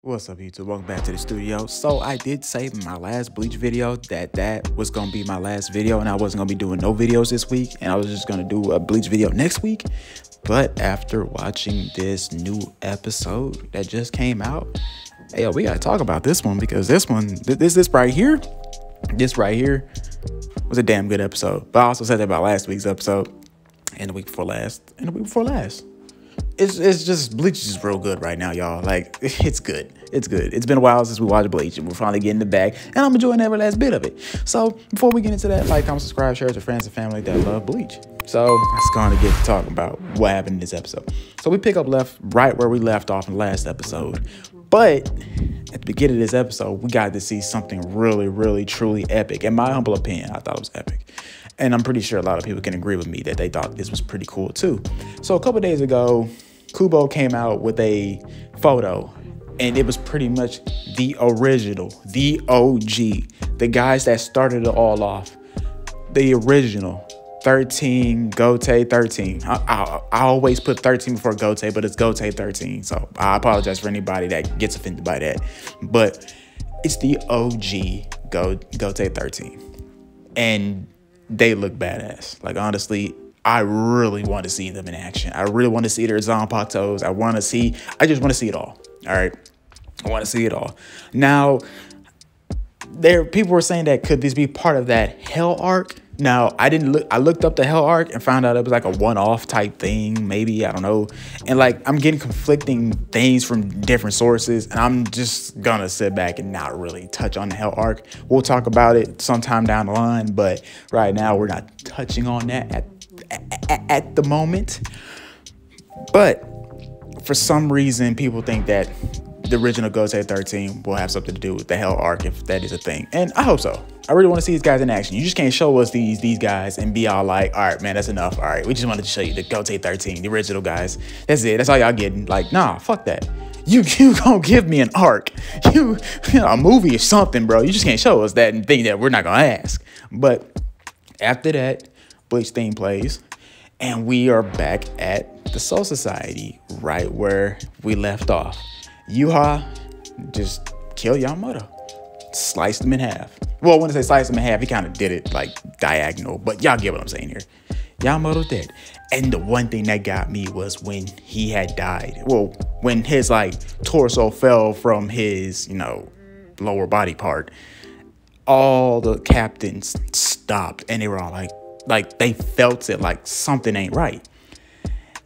What's up, YouTube? Welcome back to the studio. So I did say in my last Bleach video that was going to be my last video and I wasn't going to be doing no videos this week and I was just going to do a Bleach video next week. But after watching this new episode that just came out, hey, yo, we got to talk about this one because this right here was a damn good episode. But I also said that about last week's episode and the week before last and the week before last. It's just Bleach is just real good right now, y'all. Like, it's good. It's good. It's been a while since we watched Bleach and we're finally getting the bag and I'm enjoying every last bit of it. So before we get into that, like, comment, subscribe, share with your friends and family that love Bleach. So let's go on and get to talking about what happened in this episode. So we pick up right where we left off in the last episode. But at the beginning of this episode, we got to see something really, really, truly epic. In my humble opinion, I thought it was epic. And I'm pretty sure a lot of people can agree with me that they thought this was pretty cool too. So a couple days ago, Kubo came out with a photo and it was pretty much the original, the OG, the guys that started it all off, the original 13, Gote 13. I always put 13 before Gote, but it's Gote 13. So I apologize for anybody that gets offended by that. But it's the OG Gote 13. And they look badass. Like, honestly, I really want to see them in action. I really want to see their Zanpakutos. I just want to see it all. All right. I want to see it all. Now, people were saying that could this be part of that Hell arc? Now, I looked up the Hell arc and found out it was like a one-off type thing, maybe, I don't know. And like, I'm getting conflicting things from different sources and I'm just gonna sit back and not really touch on the Hell arc. We'll talk about it sometime down the line, but right now we're not touching on that at the moment. But for some reason, people think that the original Gote 13 will have something to do with the Hell arc, if that is a thing. And I hope so. I really want to see these guys in action. You just can't show us these guys and be all like, all right, man, that's enough. All right, we just wanted to show you the Gote 13, the original guys. That's it. That's all y'all getting. Like, nah, fuck that. You gonna give me an arc, a movie or something, bro. You just can't show us that and think that we're not gonna ask. But after that, Bleach theme plays, and we are back at the Soul Society, right where we left off. Yuha just killed Yamamoto, sliced him in half. Well, when I say sliced him in half, he kind of did it like diagonal, but y'all get what I'm saying here. Yamamoto's dead. And the one thing that got me was when he had died. Well, when his like torso fell from his, lower body part, all the captains stopped and they were all like they felt it, like something ain't right.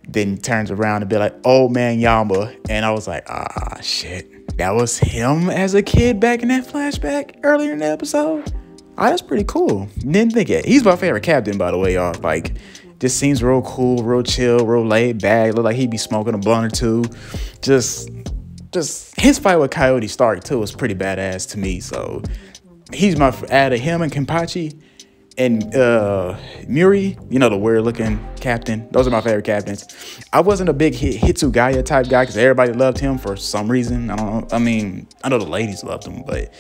Then turns around and be like, "Oh man, Yama," and I was like, "Ah, shit, that was him as a kid back in that flashback earlier in the episode." Ah, that's pretty cool. Didn't think it. He's my favorite captain, by the way, y'all. Like, just seems real cool, real chill, real laid back. Look like he'd be smoking a blunt or two. Just his fight with Coyote Stark too was pretty badass to me. So he's my out of him and Kenpachi and Muri, the weird looking captain. Those are my favorite captains. I wasn't a big Hitsugaya type guy because everybody loved him for some reason. I don't know. I mean, I know the ladies loved him, but.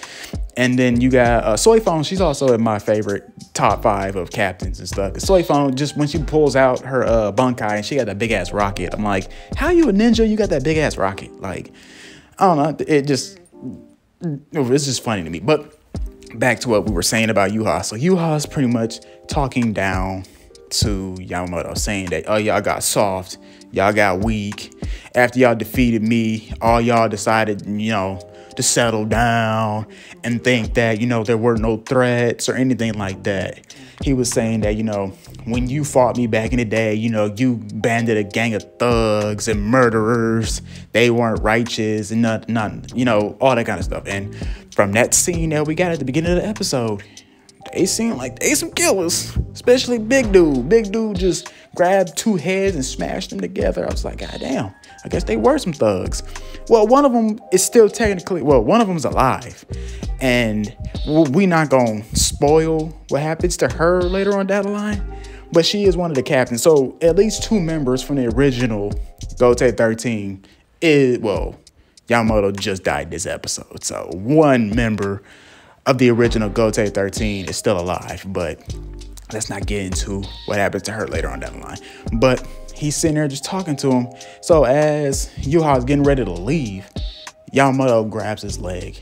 And then you got Soifon. She's also in my favorite top 5 of captains and stuff. Soifon, just when she pulls out her bunkai and she got that big ass rocket, I'm like, how you a ninja? You got that big ass rocket? Like, I don't know. It's just funny to me. But back to what we were saying about Yuha. So Yuha's pretty much talking down to Yamamoto, saying that, oh, y'all got soft, y'all got weak. After y'all defeated me, all y'all decided, to settle down and think that, there were no threats or anything like that. He was saying that, when you fought me back in the day, you banded a gang of thugs and murderers. They weren't righteous and nothing, all that kind of stuff. And from that scene that we got at the beginning of the episode, they seem like they some killers, especially Big Dude. Big Dude just grabbed 2 heads and smashed them together. I was like, God damn, I guess they were some thugs. Well, one of them is still technically, one of them's alive. And we not going to spoil what happens to her later on down the line. But she is one of the captains. So at least 2 members from the original Gote 13 Yamamoto just died this episode. So 1 member of the original Gote 13 is still alive, but let's not get into what happens to her later on down the line. But he's sitting there just talking to him. So as Yuha's getting ready to leave, Yamamoto grabs his leg.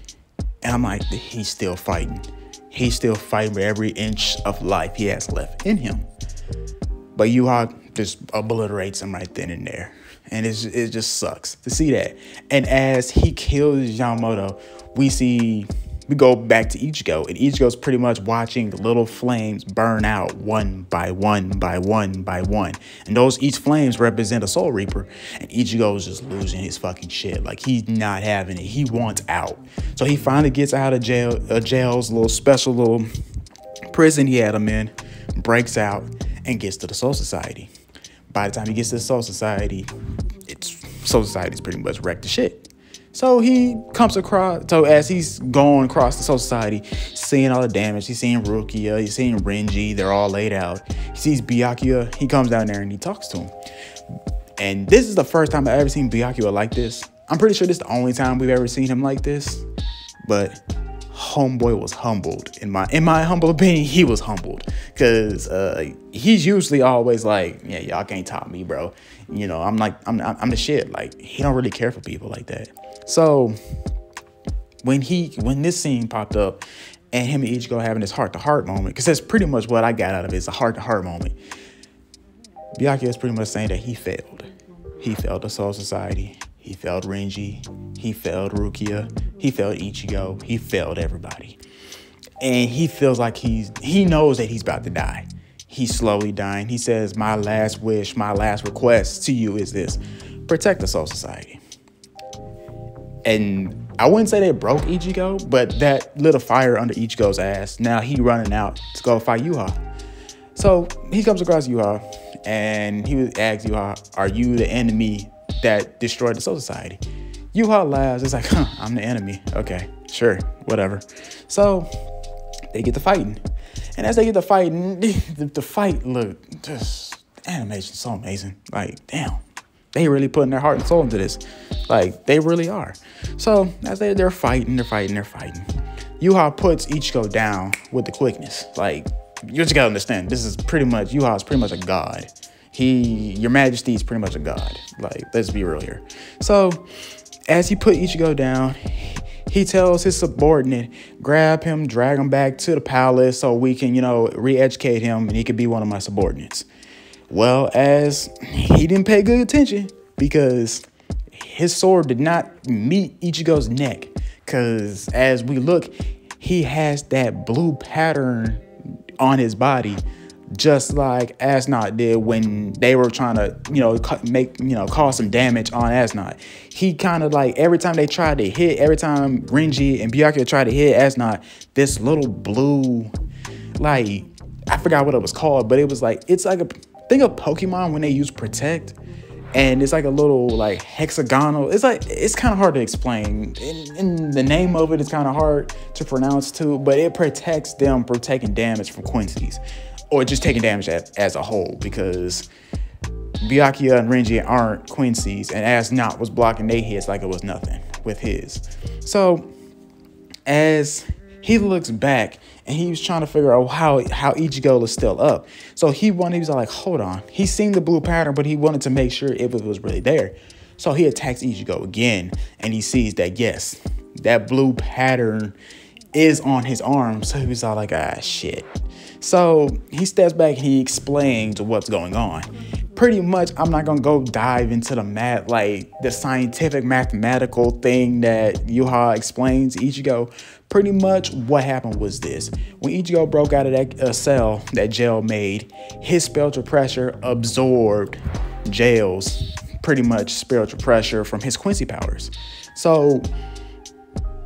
And I'm like, he's still fighting. He's still fighting for every inch of life he has left in him. But Yuha just obliterates him right then and there. And it just sucks to see that. And as he kills Yamamoto, we go back to Ichigo. And Ichigo's pretty much watching the little flames burn out one by one by one by one. And each flames represent a Soul Reaper. And Ichigo's just losing his fucking shit. Like, he's not having it. He wants out. So he finally gets out of jail's little special little prison he had him in, breaks out, and gets to the Soul Society. By the time he gets to the Soul Society, Soul Society's pretty much wrecked to shit. So he comes across, so as he's going across the Soul Society, seeing all the damage, he's seeing Rukia, he's seeing Renji, they're all laid out. He sees Byakuya, he comes down there and he talks to him. And this is the first time I've ever seen Byakuya like this. I'm pretty sure this is the only time we've ever seen him like this. But homeboy was humbled. In my humble opinion, he was humbled. Because he's usually always like, yeah, y'all can't top me, bro. You know, I'm the shit. Like, he don't really care for people like that. So when this scene popped up and him and Ichigo having this heart-to-heart moment, because that's pretty much what I got out of it, is a heart-to-heart moment. Byakuya is pretty much saying that he failed. He failed the Soul Society. He failed Renji. He failed Rukia. He failed Ichigo. He failed everybody. And he feels like he knows that he's about to die. He's slowly dying. He says, my last wish, my last request to you is this: protect the Soul Society. And I wouldn't say they broke Ichigo, but that lit a fire under Ichigo's ass. Now he running out to go fight Yuha. So he comes across Yuha and he asks Yuha, are you the enemy that destroyed the Soul Society? Yuha laughs. It's like, I'm the enemy. Okay, sure, whatever. So they get to fighting. And as they get to fighting, the fight look, just animation so amazing. Like, damn, they really putting their heart and soul into this. Like, they really are. So as they're fighting. Yuha puts Ichigo down with the quickness. Like, you just gotta understand, Yuha's pretty much a god. Your Majesty is pretty much a god. Like, let's be real here. So as he put Ichigo down, he tells his subordinate, grab him, drag him back to the palace so we can, re-educate him and he could be one of my subordinates. Well, as he didn't pay good attention because his sword did not meet Ichigo's neck. Because as we look, he has that blue pattern on his body, just like Asnot did when they were trying to, cause some damage on Asnot. He kind of like, every time Renji and Byakuya tried to hit Asnot, this little blue, like, I forgot what it was called, but it was like, it's like think of Pokemon when they use Protect, and it's like a little like hexagonal. It's kind of hard to explain. And the name of it is kind of hard to pronounce too, but it protects them from taking damage from Quincy's. Or just taking damage as a whole, because Byakuya and Renji aren't Quincy's, and Asnot was blocking their hits like it was nothing with his. So as he looks back and he was trying to figure out how Ichigo is still up. So he was like, hold on. He's seen the blue pattern, but he wanted to make sure if it was really there. So he attacks Ichigo again, and he sees that, yes, that blue pattern is on his arm. So he was all like, ah, shit. So he steps back and he explains what's going on. Pretty much, I'm not gonna go dive into the scientific mathematical thing that Yuha explains Ichigo. Pretty much what happened was this: when Ichigo broke out of that cell that Jail made, his spiritual pressure absorbed Jail's pretty much spiritual pressure from his Quincy powers. So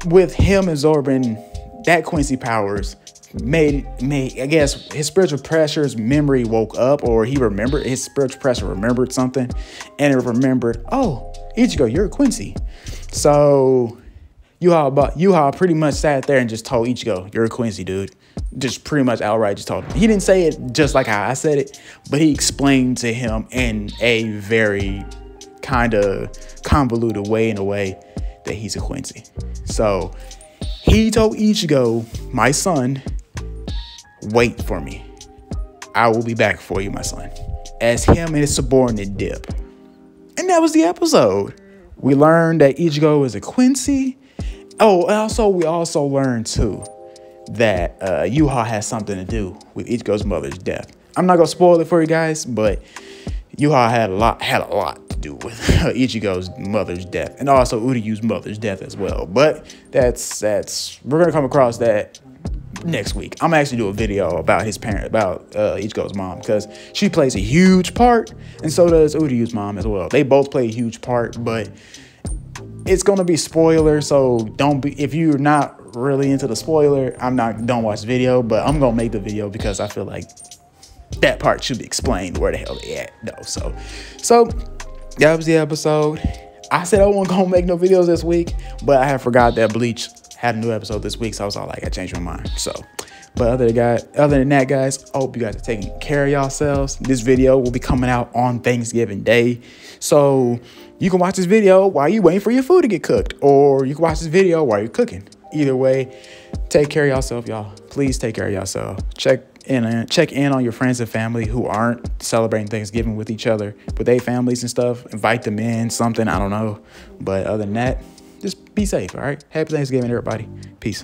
with him absorbing that Quincy powers, made I guess his spiritual pressure's memory woke up, or his spiritual pressure remembered something, and it remembered, oh, Ichigo, you're a Quincy. So Yuha pretty much sat there and just told Ichigo, you're a Quincy, dude. Just pretty much outright just told him. He didn't say it just like how I said it, but he explained to him in a very kind of convoluted way, in a way that he's a Quincy. So he told Ichigo, my son, wait for me. I will be back for you, my son. As him and his subordinate dip. And that was the episode. We learned that Ichigo is a Quincy. Oh, and we also learned too that Yuha has something to do with Ichigo's mother's death. I'm not gonna spoil it for you guys, but Yuha had a lot to do with Ichigo's mother's death, and also Uryu's mother's death as well. But that's we're gonna come across that next week. I'm actually do a video about Ichigo's mom, because she plays a huge part, and so does Uryu's mom as well. They both play a huge part, but it's gonna be spoiler, so if you're not really into the spoiler, don't watch the video. But I'm gonna make the video because I feel like that part should be explained where the hell they at though. So that was the episode. I said I wasn't gonna make no videos this week, but I had forgot that Bleach had a new episode this week, so I was all like, I changed my mind. So, but other than that, guys, I hope you guys are taking care of yourselves. This video will be coming out on Thanksgiving Day, so you can watch this video while you're waiting for your food to get cooked, or you can watch this video while you're cooking. Either way, take care of yourself, y'all. Please take care of yourself. Check in on your friends and family who aren't celebrating Thanksgiving with each other, with their families and stuff. Invite them in, something, I don't know. But other than that, just be safe, all right? Happy Thanksgiving, everybody. Peace.